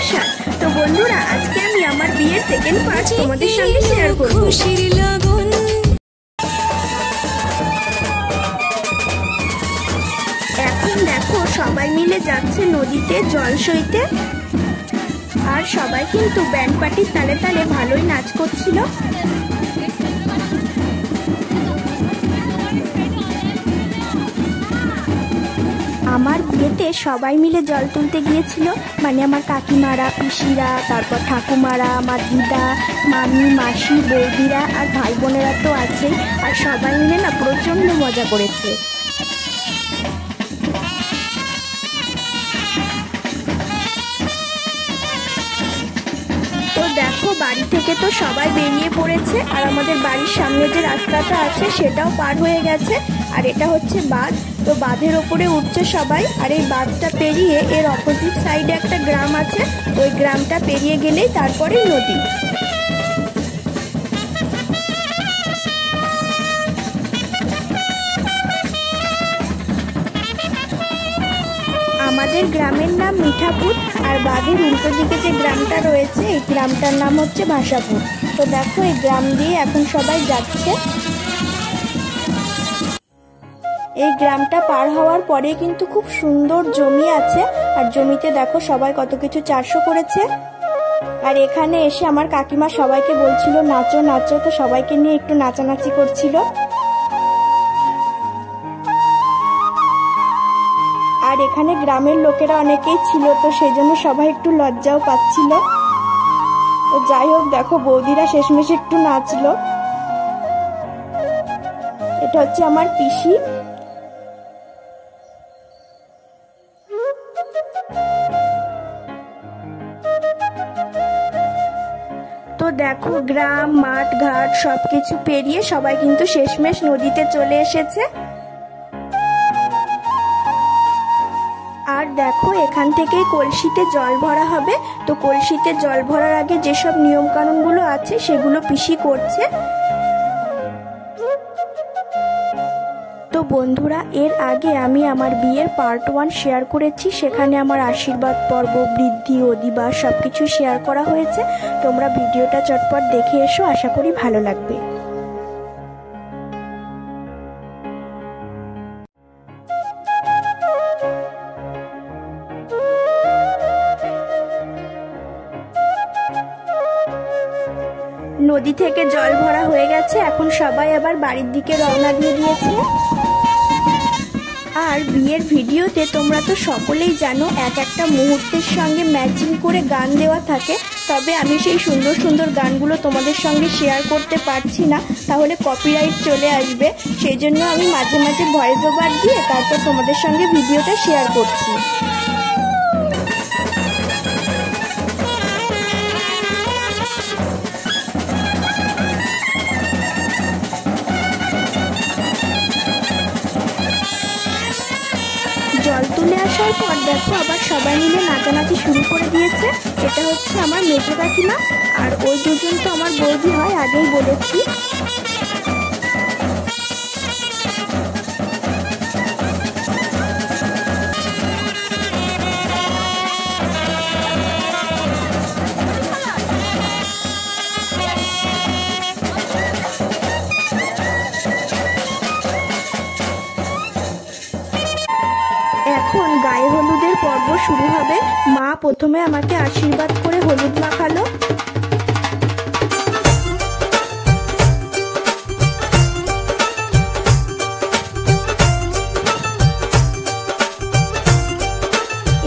Special. তো বন্ধুরা, আজকে আমি আমার বিয়ের সেকেন্ড পার্ট তোমাদের সঙ্গে শেয়ার করব। এখন দেখো সবাই মিলে যাচ্ছে নদীতে জল সইতে, আর সবাই কিন্তু ব্যান্ড পার্টির তালে তালে ভালোই নাচ করছিল। আমার বিয়েতে সবাই মিলে জল তুলতে গিয়েছিল, মানে আমার কাকিমারা, পিসিরা, তারপর ঠাকুমারা, আমার দিদা, মামি, মাসি, বৌদিরা আর ভাই বোনেরা তো আছেই। আর সবাই মিলে না প্রচণ্ড মজা করেছে। তো দেখো বাড়ি থেকে তো সবাই বেরিয়ে পড়েছে, আর আমাদের বাড়ির সামনে যে রাস্তাটা আছে সেটাও পার হয়ে গেছে। আর এটা হচ্ছে বাঁধ, তো বাঁধের ওপরে উঠছে সবাই। আর এই বাঁধটা পেরিয়ে এর অপোজিট সাইডে একটা গ্রাম আছে, ওই গ্রামটা পেরিয়ে গেলেই তারপরে নদী। আমাদের গ্রামের নাম মিঠাপুর, আর বাঁধের উল্টো দিকে যে গ্রামটা রয়েছে এই গ্রামটার নাম হচ্ছে ভাষাপুর। তো দেখো এই গ্রাম দিয়ে এখন সবাই যাচ্ছে। এই গ্রামটা পার হওয়ার পরে কিন্তু খুব সুন্দর জমি আছে, আর জমিতে দেখো সবাই কত কিছু চাষও করেছে। আর এখানে এসে আমার কাকিমা সবাইকে বলছিল নাচো নাচো, তো সবাইকে নিয়ে একটু নাচানাচি করছিল। আর এখানে গ্রামের লোকেরা অনেকেই ছিল, তো সেই জন্য সবাই একটু লজ্জাও পাচ্ছিল। তো যাই হোক, দেখো বৌদিরা শেষমেশ একটু নাচলো। এটা হচ্ছে আমার পিসি। তো দেখো গ্রাম, মাঠ, ঘাট সবকিছু পেরিয়ে সবাই কিন্তু শেষমেশ নদীতে চলে এসেছে। আর দেখো এখান থেকেই কলসিতে জল ভরা হবে। তো কলসিতে জল ভরার আগে যেসব নিয়ম কানুনগুলো আছে সেগুলো পিসি করছে। তো বন্ধুরা, এর আগে আমি আমার বিয়ের পার্ট 1 শেয়ার করেছি, সেখানে আমার আশীর্বাদ পর্ব, বৃদ্ধি, অধিবাস সবকিছু শেয়ার করা হয়েছে। তোমরা ভিডিওটা চটপট দেখে এসো, আশা করি ভালো লাগবে। নদী থেকে জল ভরা হয়ে গেছে, এখন সবাই আবার বাড়ির দিকে রওনা দিয়ে দিয়েছে। আর বিয়ের ভিডিওতে তোমরা তো সকলেই জানো এক একটা মুহূর্তের সঙ্গে ম্যাচিং করে গান দেওয়া থাকে, তবে আমি সেই সুন্দর সুন্দর গানগুলো তোমাদের সঙ্গে শেয়ার করতে পারছি না, তাহলে কপিরাইট চলে আসবে। সেই জন্য আমি মাঝে মাঝে ভয়েস ওভার দিয়ে তারপর তোমাদের সঙ্গে ভিডিওটা শেয়ার করছি। জল তুলে আসার পর দেখো আবার সবাই মিলে নাচানাচি শুরু করে দিয়েছে। এটা হচ্ছে আমার মেজো কাকিমা, আর ওই দুজন তো আমার বৌদি হয়, আগেই বলেছি। এখন গায়ে হলুদের পর্ব শুরু হবে। মা প্রথমে আমাকে আশীর্বাদ করে হলুদ মাখালো।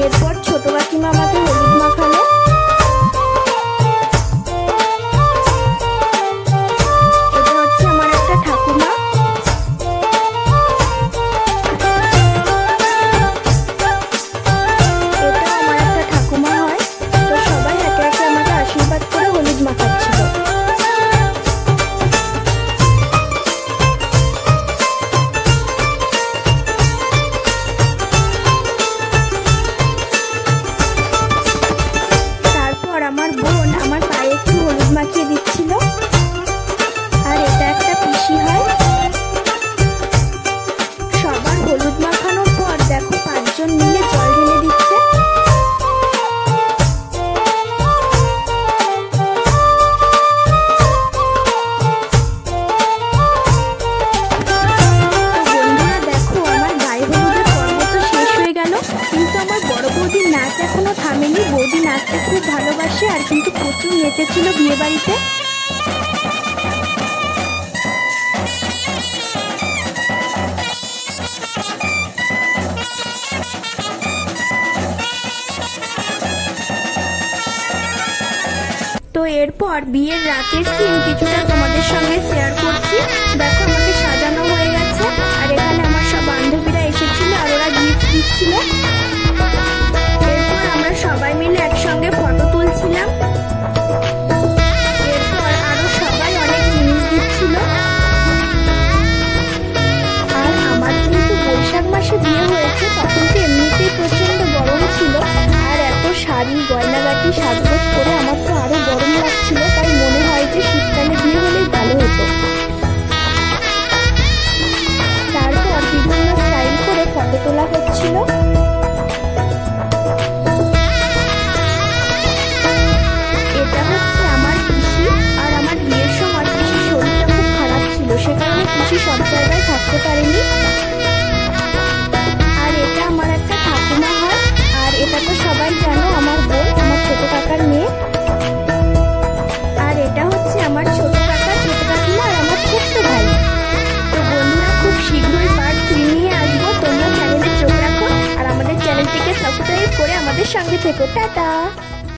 এরপর ছোট কাকিমা আমাকে হলুদ মাখালো। এটা হচ্ছে আমার একটা ঠাকুমা। আশীর্বাদ নাচতে খুব ভালোবাসে আর কিন্তু প্রচুর নেচেছিল বিয়ে বাড়িতে। তো এরপর বিয়ের রাতের সিন কিছুটা তোমাদের সঙ্গে শেয়ার করছি। দেখো আমাকে সাজানো হয়ে গেছে আর এখানে আমার সব বান্ধবীরা এসেছিল আর ওরা গিফট দিচ্ছিল। এরপর আমরা সবাই মিলে একসঙ্গে ফটো তুলছিলাম। এরপর আরো সবাই অনেক জিনিস দিচ্ছিল। আর আমার যেহেতু বৈশাখ মাসে বিয়ে হয়েছে তখন তো এমনিতেই প্রচন্ড গরম ছিল আর এত শাড়ি গয়নাগাটি সাজগোজ করে আমার তো আরো গরম লাগছিল, তাই মনে হয় যে শীতকালে বিয়ে হলেই ভালো হতো। তারপর বিভিন্ন স্টাইল করে ফটো তোলা হচ্ছিল। এটা হচ্ছে আমার পিসি আর আমার বিয়ের সময় পিসির শরীরটা খুব খারাপ ছিল, সে কারণে পিসি সব জায়গায় থাকতে পারেনি। আর এটা আমার একটা ঠাকুমা হয় আর এটা তো সবাই জানো আমার বোন, আমার ছোট কাকার মেয়ে। আর এটা হচ্ছে আমার ছোট কাকা, ছোট কাকিমা আর আমার ছোট্ট ভাই। তো বন্ধুরা খুব শীঘ্রই পার্ট 3 নিয়ে আসবো, তোমরা চ্যানেলে চোখ রাখো আর আমাদের চ্যানেলটিকে সাবস্ক্রাইব করে আমাদের সঙ্গে থেকো। টাটা।